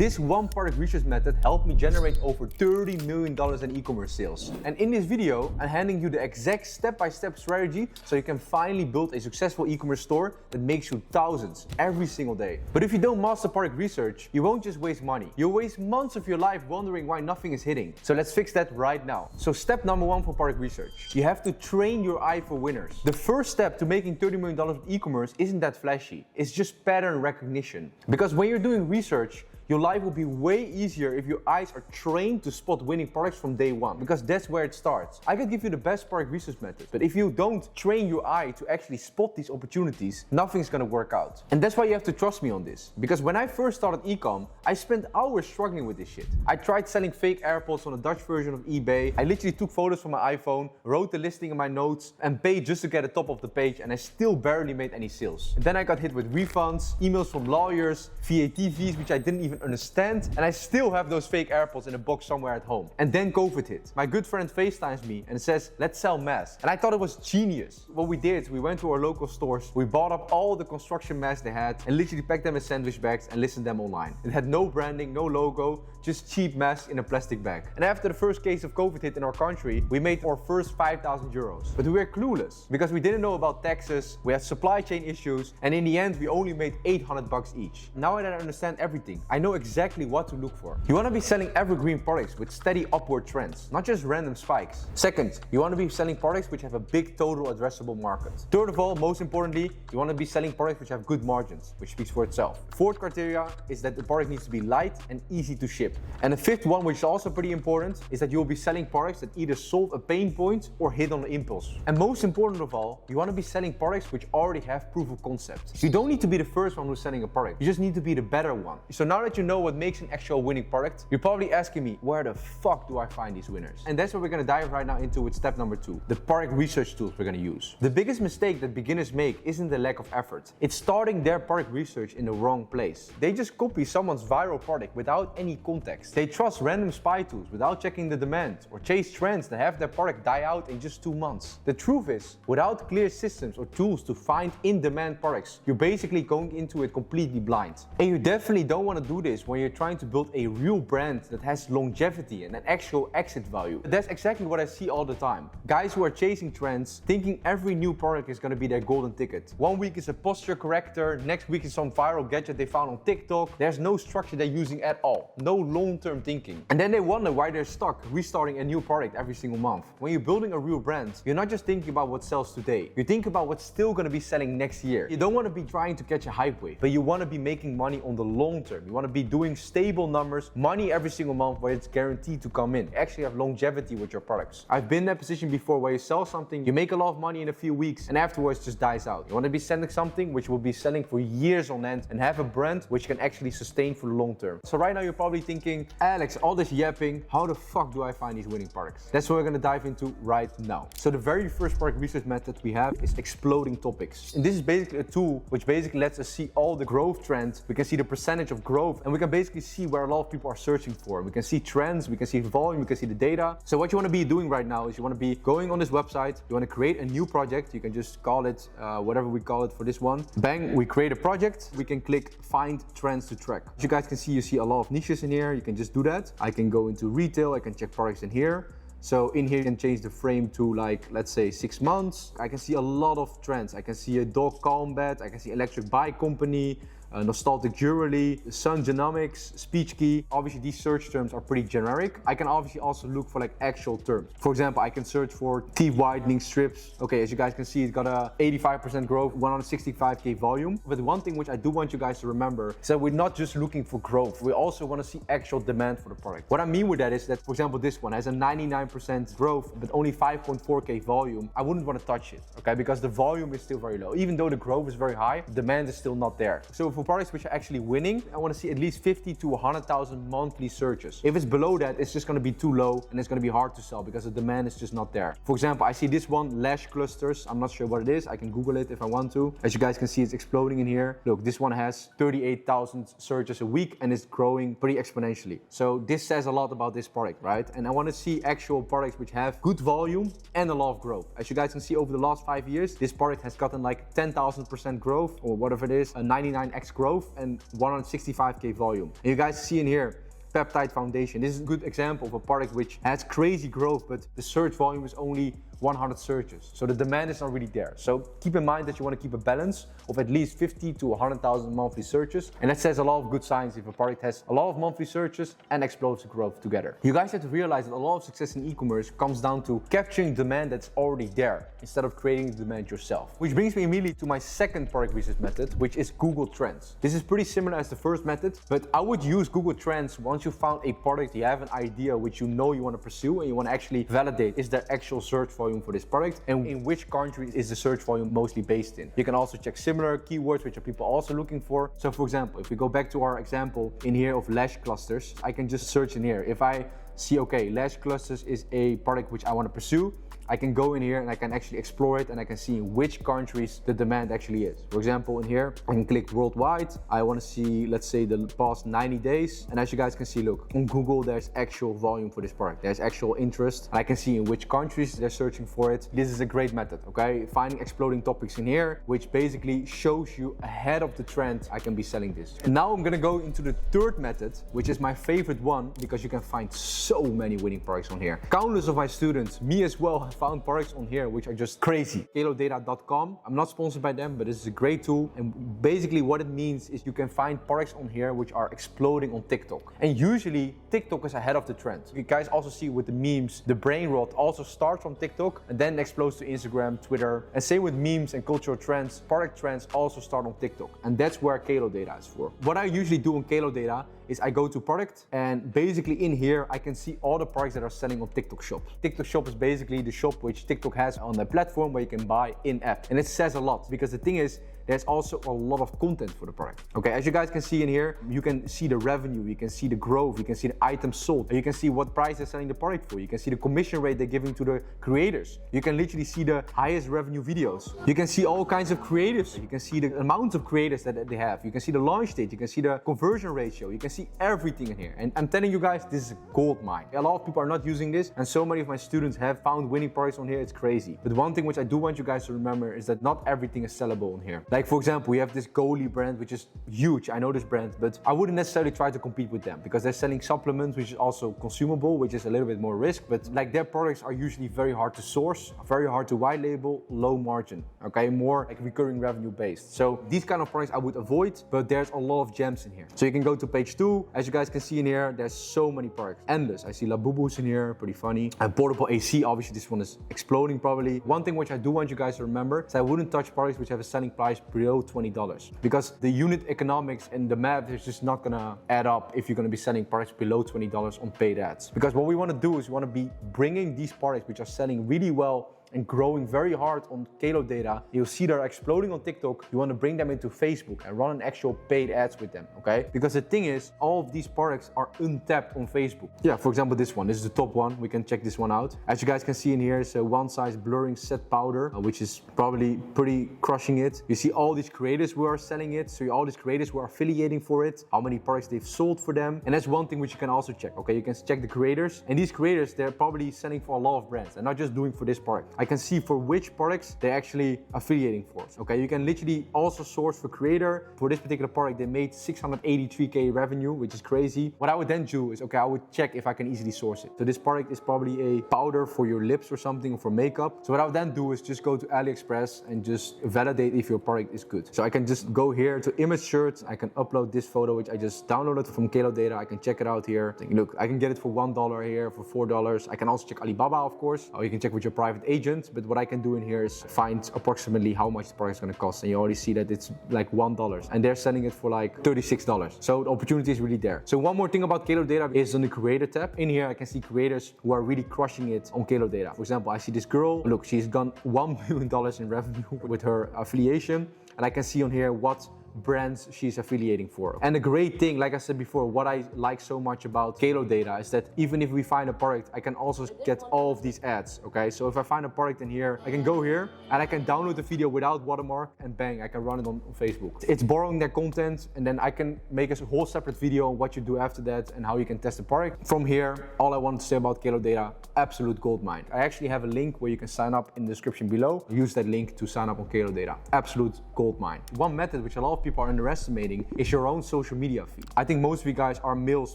This one product research method helped me generate over $30 million in e-commerce sales. And in this video, I'm handing you the exact step-by-step strategy so you can finally build a successful e-commerce store that makes you thousands every single day. But if you don't master product research, you won't just waste money. You'll waste months of your life wondering why nothing is hitting. So let's fix that right now. So step number one for product research. You have to train your eye for winners. The first step to making $30 million in e-commerce isn't that flashy. It's just pattern recognition. Because when you're doing research, your life will be way easier if your eyes are trained to spot winning products from day one, because that's where it starts. I could give you the best product research method, but if you don't train your eye to actually spot these opportunities, nothing's gonna work out. And that's why you have to trust me on this. Because when I first started ecom, I spent hours struggling with this shit. I tried selling fake AirPods on the Dutch version of eBay. I literally took photos from my iPhone, wrote the listing in my notes, and paid just to get the top of the page, and I still barely made any sales. And then I got hit with refunds, emails from lawyers, VAT fees, which I didn't even understand, and I still have those fake AirPods in a box somewhere at home. And then COVID hit. My good friend FaceTimes me and says, let's sell masks. And I thought it was genius. What we did, we went to our local stores, we bought up all the construction masks they had and literally packed them in sandwich bags and listed them online. It had no branding, no logo, just cheap masks in a plastic bag. And after the first case of COVID hit in our country, we made our first 5,000 euros. But we were clueless because we didn't know about taxes, we had supply chain issues, and in the end, we only made 800 bucks each. Now that I understand everything, I know exactly what to look for. You want to be selling evergreen products with steady upward trends, not just random spikes. Second, you want to be selling products which have a big total addressable market. Third of all, most importantly, you want to be selling products which have good margins, which speaks for itself. Fourth criteria is that the product needs to be light and easy to ship. And the fifth one, which is also pretty important, is that you'll be selling products that either solve a pain point or hit on the impulse. And most important of all, you want to be selling products which already have proof of concept. You don't need to be the first one who's selling a product. You just need to be the better one. So now that you know what makes an actual winning product, you're probably asking me, where the fuck do I find these winners? And that's what we're going to dive right now into with step number 2, the product research tools we're going to use. The biggest mistake that beginners make isn't the lack of effort. It's starting their product research in the wrong place. They just copy someone's viral product without any context. They trust random spy tools without checking the demand, or chase trends that have their product die out in just 2 months. The truth is, without clear systems or tools to find in-demand products, you're basically going into it completely blind. And you definitely don't want to do this when you're trying to build a real brand that has longevity and an actual exit value. That's exactly what I see all the time. Guys who are chasing trends, thinking every new product is going to be their golden ticket. 1 week is a posture corrector, next week is some viral gadget they found on TikTok. There's no structure they're using at all. No long-term thinking. And then they wonder why they're stuck restarting a new product every single month. When you're building a real brand, you're not just thinking about what sells today. You think about what's still going to be selling next year. You don't want to be trying to catch a hype wave, but you want to be making money on the long term. You want to be doing stable numbers, money every single month where it's guaranteed to come in. You actually have longevity with your products. I've been in that position before where you sell something, you make a lot of money in a few weeks, and afterwards just dies out. You want to be selling something which will be selling for years on end and have a brand which can actually sustain for the long term. So right now you're probably thinking, Alex, all this yapping, how the fuck do I find these winning products? That's what we're going to dive into right now. So the very first product research method we have is exploding topics. And this is basically a tool which basically lets us see all the growth trends. We can see the percentage of growth, and we can basically see where a lot of people are searching for. We can see trends, we can see volume, we can see the data. So what you want to be doing right now is you want to be going on this website, you want to create a new project. You can just call it whatever we call it for this one. Bang, we create a project. We can click find trends to track. As you guys can see, you see a lot of niches in here. You can just do that. I can go into retail, I can check products in here. So in here you can change the frame to, like, let's say 6 months. I can see a lot of trends. I can see a dog combat, I can see electric bike company, nostalgic jewelry, sun genomics, speech key. Obviously these search terms are pretty generic. I can obviously also look for like actual terms. For example, I can search for teeth whitening strips. Okay, as you guys can see, it's got a 85% growth, 165k volume. But one thing which I do want you guys to remember is that we're not just looking for growth. We also want to see actual demand for the product. What I mean with that is that, for example, this one has a 99% growth, but only 5.4k volume. I wouldn't want to touch it, okay? Because the volume is still very low. Even though the growth is very high, demand is still not there. So for products which are actually winning, I want to see at least 50 to 100,000 monthly searches. If it's below that, it's just going to be too low and it's going to be hard to sell because the demand is just not there. For example, I see this one, lash clusters. I'm not sure what it is. I can Google it if I want to. As you guys can see, it's exploding in here. Look, this one has 38,000 searches a week and it's growing pretty exponentially. So this says a lot about this product, right? And I want to see actual products which have good volume and a lot of growth. As you guys can see, over the last 5 years, this product has gotten like 10,000% growth or whatever it is, a 99x 10x growth and 165k volume. And you guys see in here, peptide foundation. This is a good example of a product which has crazy growth, but the search volume is only 100 searches. So the demand is not really there. So keep in mind that you want to keep a balance of at least 50 to 100,000 monthly searches. And that says a lot of good signs if a product has a lot of monthly searches and explosive growth together. You guys have to realize that a lot of success in e-commerce comes down to capturing demand that's already there instead of creating the demand yourself. Which brings me immediately to my second product research method, which is Google Trends. This is pretty similar as the first method, but I would use Google Trends once you found a product, you have an idea which you know you want to pursue and you want to actually validate, is there actual search volume for this product and in which country is the search volume mostly based in. You can also check similar keywords which are people also looking for. So for example, if we go back to our example in here of lash clusters, I can just search in here. If I see, okay, lash clusters is a product which I want to pursue, I can go in here and I can actually explore it and I can see in which countries the demand actually is. For example, in here, I can click worldwide. I want to see, let's say, the past 90 days. And as you guys can see, look, on Google, there's actual volume for this product. There's actual interest. I can see in which countries they're searching for it. This is a great method, okay? Finding exploding topics in here, which basically shows you ahead of the trend, I can be selling this. And now I'm gonna go into the third method, which is my favorite one because you can find so many winning products on here. Countless of my students, me as well, have found products on here which are just crazy. Kalodata.com. I'm not sponsored by them, but this is a great tool. And basically what it means is you can find products on here which are exploding on TikTok. And usually TikTok is ahead of the trend. You guys also see with the memes, the brain rot also starts from TikTok and then explodes to Instagram, Twitter. And same with memes and cultural trends, product trends also start on TikTok. And that's where Kalodata is for. What I usually do on Kalodata is I go to product and basically in here I can see all the products that are selling on TikTok Shop. TikTok Shop is basically the shop which TikTok has on their platform where you can buy in-app. And it says a lot because the thing is, there's also a lot of content for the product. Okay, as you guys can see in here, you can see the revenue, you can see the growth, you can see the items sold, you can see what price they're selling the product for, you can see the commission rate they're giving to the creators, you can literally see the highest revenue videos, you can see all kinds of creatives, you can see the amount of creators that they have, you can see the launch date, you can see the conversion ratio, you can see everything in here. And I'm telling you guys, this is a gold mine. A lot of people are not using this and so many of my students have found winning products on here, it's crazy. But one thing which I do want you guys to remember is that not everything is sellable on here. Like for example, we have this Goalie brand, which is huge. I know this brand, but I wouldn't necessarily try to compete with them because they're selling supplements, which is also consumable, which is a little bit more risk. But like their products are usually very hard to source, very hard to white label, low margin, okay? More like recurring revenue based. So these kind of products I would avoid, but there's a lot of gems in here. So you can go to page 2. As you guys can see in here, there's so many products. Endless. I see Labubus in here, pretty funny. And portable AC, obviously this one is exploding probably. One thing which I do want you guys to remember is I wouldn't touch products which have a selling price below $20 because the unit economics and the math is just not gonna add up if you're gonna be selling products below $20 on paid ads. Because what we wanna do is we wanna be bringing these products which are selling really well and growing very hard on Kalodata. You'll see they're exploding on TikTok. You want to bring them into Facebook and run an actual paid ads with them, okay? Because the thing is, all of these products are untapped on Facebook. Yeah, for example, this one. This is the top one. We can check this one out. As you guys can see in here, it's a one size blurring set powder, which is probably pretty crushing it. You see all these creators who are selling it. So all these creators who are affiliating for it, how many products they've sold for them. And that's one thing which you can also check, okay? You can check the creators. And these creators, they're probably selling for a lot of brands and not just doing for this product. I can see for which products they're actually affiliating for. Okay, you can literally also source for creator. For this particular product, they made 683K revenue, which is crazy. What I would then do is, okay, I would check if I can easily source it. So this product is probably a powder for your lips or something, or for makeup. So what I would then do is just go to AliExpress and just validate if your product is good. So I can just go here to image search. I can upload this photo, which I just downloaded from Kalodata. I can check it out here. Look, I can get it for $1 here, for $4. I can also check Alibaba, of course, or you can check with your private agent. But what I can do in here is find approximately how much the product is going to cost, and you already see that it's like $1 and they're selling it for like $36. So the opportunity is really there. So one more thing about Kalodata is on the creator tab. In here I can see creators who are really crushing it on Kalodata. For example, I see this girl, look, she's done $1 million in revenue with her affiliation, and I can see on here what brands she's affiliating for. And the great thing, like I said before, what I like so much about Kalodata is that even if we find a product, I can also get all of these ads, okay? So if I find a product in here, I can go here and I can download the video without watermark and bang, I can run it on Facebook. It's borrowing their content and then I can make a whole separate video on what you do after that and how you can test the product. From here, all I want to say about Kalodata, absolute gold mine. I actually have a link where you can sign up in the description below. Use that link to sign up on Kalodata. Absolute gold mine. One method which a lot of people people are underestimating is your own social media feed. I think most of you guys are males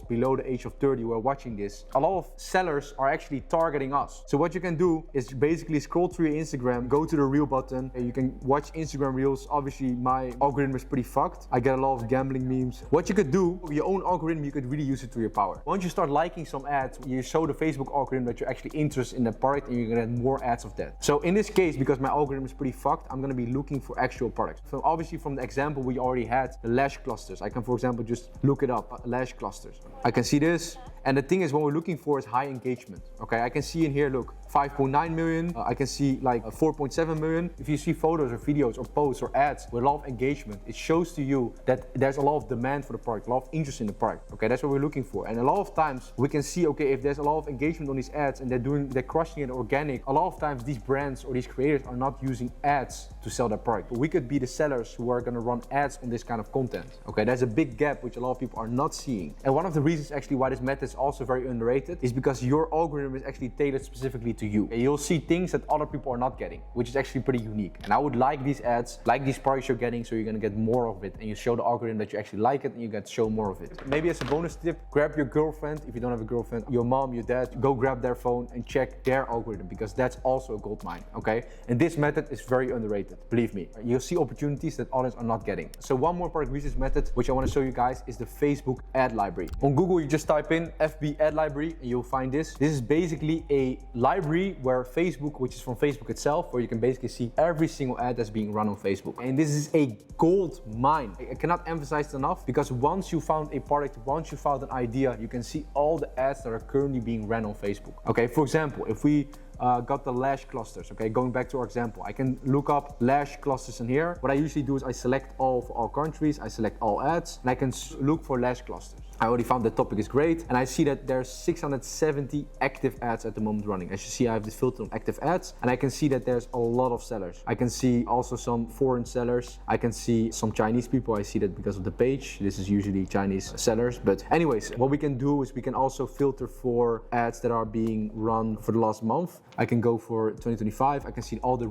below the age of 30 who are watching this. A lot of sellers are actually targeting us. So what you can do is basically scroll through your Instagram, go to the reel button, and you can watch Instagram reels. Obviously, my algorithm is pretty fucked. I get a lot of gambling memes. What you could do with your own algorithm, you could really use it to your power. Once you start liking some ads, you show the Facebook algorithm that you're actually interested in that product, and you're gonna get more ads of that. So in this case, because my algorithm is pretty fucked, I'm gonna be looking for actual products. So obviously from the example we already had, the lash clusters, I can, for example, just look it up, lash clusters. I can see this. And the thing is, what we're looking for is high engagement. Okay, I can see in here, look, 5.9 million. I can see like 4.7 million. If you see photos or videos or posts or ads with a lot of engagement, it shows to you that there's a lot of demand for the product, a lot of interest in the product. Okay, that's what we're looking for. And a lot of times we can see, okay, if there's a lot of engagement on these ads and they're crushing it organic, a lot of times these brands or these creators are not using ads to sell their product. But we could be the sellers who are gonna run ads on this kind of content. Okay, there's a big gap which a lot of people are not seeing. And one of the reasons actually why this method is also very underrated is because your algorithm is actually tailored specifically to you. And you'll see things that other people are not getting, which is actually pretty unique. And I would like these ads, like these products you're getting, so you're gonna get more of it. And you show the algorithm that you actually like it and you get to show more of it. Maybe as a bonus tip, grab your girlfriend, if you don't have a girlfriend, your mom, your dad, go grab their phone and check their algorithm, because that's also a gold mine, okay? And this method is very underrated, believe me. You'll see opportunities that others are not getting. So one more product research method, which I wanna show you guys, is the Facebook ad library. On Google, you just type in FB ad library and you'll find this. This is basically a library where Facebook, which is from Facebook itself, where you can basically see every single ad that's being run on Facebook. And this is a gold mine. I cannot emphasize it enough, because once you found a product, once you found an idea, you can see all the ads that are currently being ran on Facebook. Okay, for example, if we got the lash clusters, okay, going back to our example, I can look up lash clusters in here. What I usually do is I select all for all countries, I select all ads, and I can look for lash clusters. I already found the topic is great, and I see that there's 670 active ads at the moment running. As you see, I have this filter on active ads, and I can see that there's a lot of sellers. I can see also some foreign sellers. I can see some Chinese people. I see that because of the page. This is usually Chinese sellers. But anyways, what we can do is we can also filter for ads that are being run for the last month. I can go for 2025. I can see all the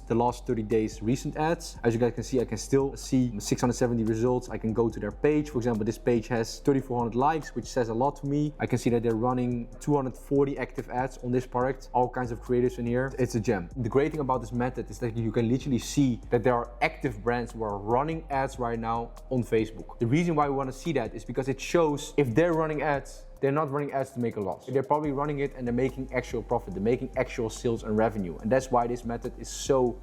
the last 30 days recent ads. As you guys can see, I can still see 670 results. I can go to their page. For example, this page has 3,400 likes, which says a lot to me. I can see that they're running 240 active ads on this product, all kinds of creators in here. It's a gem. The great thing about this method is that you can literally see that there are active brands who are running ads right now on Facebook. The reason why we want to see that is because it shows if they're running ads, they're not running ads to make a loss. They're probably running it and they're making actual profit. They're making actual sales and revenue. And that's why this method is so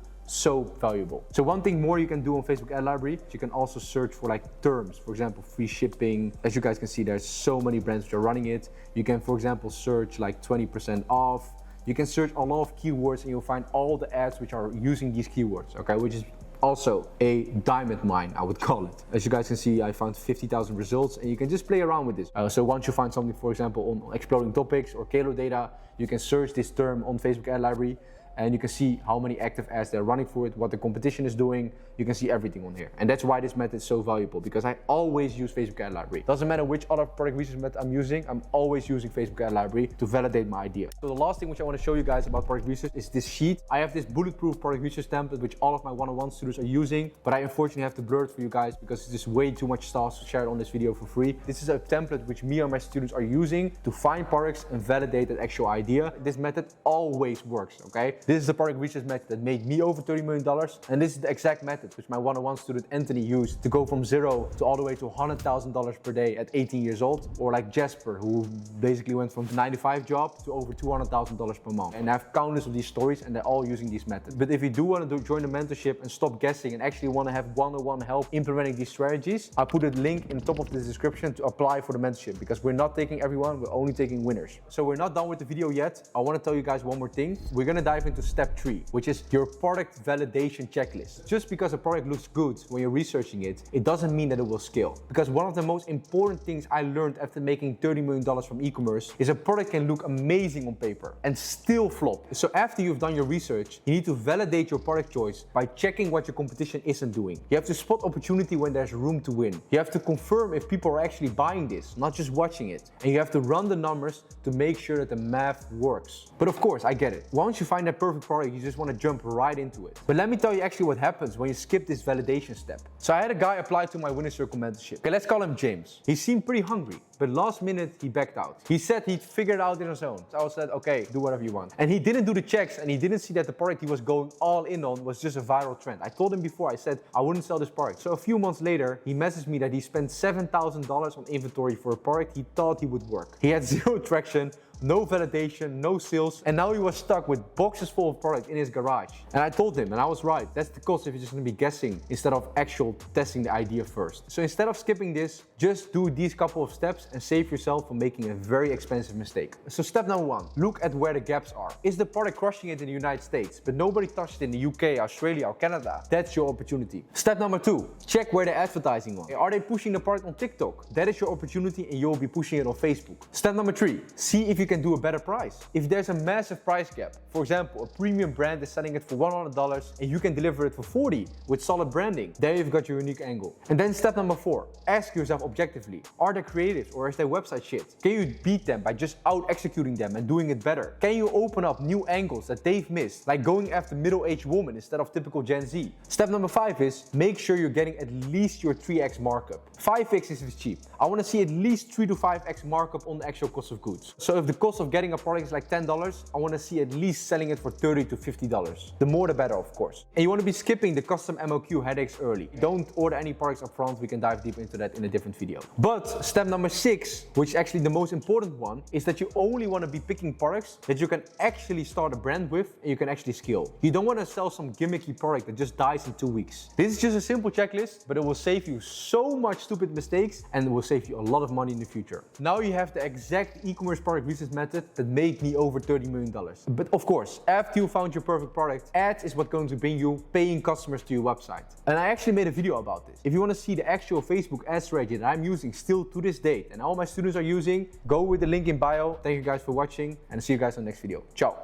valuable. So one thing more you can do on Facebook ad library, you can also search for like terms, for example, free shipping. As you guys can see, there's so many brands which are running it. You can, for example, search like 20% off. You can search a lot of keywords and you'll find all the ads which are using these keywords, okay, which is also a diamond mine, I would call it. As you guys can see, I found 50,000 results, and you can just play around with this. So once you find something, for example, on exploding topics or Kalo data, you can search this term on Facebook ad library, and you can see how many active ads they're running for it, what the competition is doing. You can see everything on here. And that's why this method is so valuable, because I always use Facebook ad library. Doesn't matter which other product research method I'm using, I'm always using Facebook ad library to validate my idea. So the last thing which I want to show you guys about product research is this sheet. I have this bulletproof product research template which all of my one-on-one students are using, but I unfortunately have to blur it for you guys because it's just way too much stuff to share on this video for free. This is a template which me and my students are using to find products and validate that actual idea. This method always works, okay? This is the product research method that made me over $30 million, and this is the exact method which my one-on-one student Anthony used to go from zero to all the way to $100,000 per day at 18 years old, or like Jasper, who basically went from a 9-to-5 job to over $200,000 per month. And I have countless of these stories, and they're all using these methods. But if you do want to join the mentorship and stop guessing and actually want to have one-on-one help implementing these strategies, I'll put a link in the top of this description to apply for the mentorship, because we're not taking everyone, we're only taking winners. So we're not done with the video yet. I want to tell you guys one more thing. We're going to dive into step 3, which is your product validation checklist. Just because a product looks good when you're researching it, it doesn't mean that it will scale. Because one of the most important things I learned after making $30 million from e-commerce is a product can look amazing on paper and still flop. So after you've done your research, you need to validate your product choice by checking what your competition isn't doing. You have to spot opportunity when there's room to win. You have to confirm if people are actually buying this, not just watching it. And you have to run the numbers to make sure that the math works. But of course, I get it. Once you find that perfect product, you just want to jump right into it. But let me tell you actually what happens when you skip this validation step. So I had a guy apply to my Winner Circle mentorship. Okay, let's call him James. He seemed pretty hungry, but last minute he backed out. He said he'd figure it out on his own. So I said, okay, do whatever you want. And he didn't do the checks, and he didn't see that the product he was going all in on was just a viral trend. I told him before, I said I wouldn't sell this product. So a few months later, he messaged me that he spent $7,000 on inventory for a product he thought he would work. He had zero traction, no validation, no sales, and now he was stuck with boxes full of product in his garage. And I told him, and I was right, that's the cost if you're just gonna be guessing instead of actual testing the idea first. So instead of skipping this, just do these couple of steps and save yourself from making a very expensive mistake. So step number 1, look at where the gaps are. Is the product crushing it in the United States, but nobody touched it in the UK, Australia, or Canada? That's your opportunity. Step number 2, check where they're advertising on. Are they pushing the product on TikTok? That is your opportunity, and you'll be pushing it on Facebook. Step number 3, see if you can do a better price. If there's a massive price gap, for example, a premium brand is selling it for $100 and you can deliver it for $40 with solid branding, there you've got your unique angle. And then step number 4, ask yourself objectively, are there creatives or is their website shit? Can you beat them by just out executing them and doing it better? Can you open up new angles that they've missed, like going after middle-aged women instead of typical Gen Z? Step number 5 is make sure you're getting at least your 3x markup. 5x is cheap. I want to see at least 3 to 5x markup on the actual cost of goods. So if the cost of getting a product is like $10, I want to see at least selling it for $30 to $50. The more the better, of course. And you want to be skipping the custom MOQ headaches early. Don't order any products up front. We can dive deep into that in a different video. But step number 6, which is actually the most important one, is that you only want to be picking products that you can actually start a brand with and you can actually scale. You don't want to sell some gimmicky product that just dies in 2 weeks. This is just a simple checklist, but it will save you so much stupid mistakes and it will save you a lot of money in the future. Now you have the exact e-commerce product research method that made me over $30 million. But of course, after you found your perfect product, ads is what's going to bring you paying customers to your website. And I actually made a video about this. If you want to see the actual Facebook ad strategy that I'm using still to this date and all my students are using, go with the link in bio. Thank you guys for watching and see you guys on the next video. Ciao.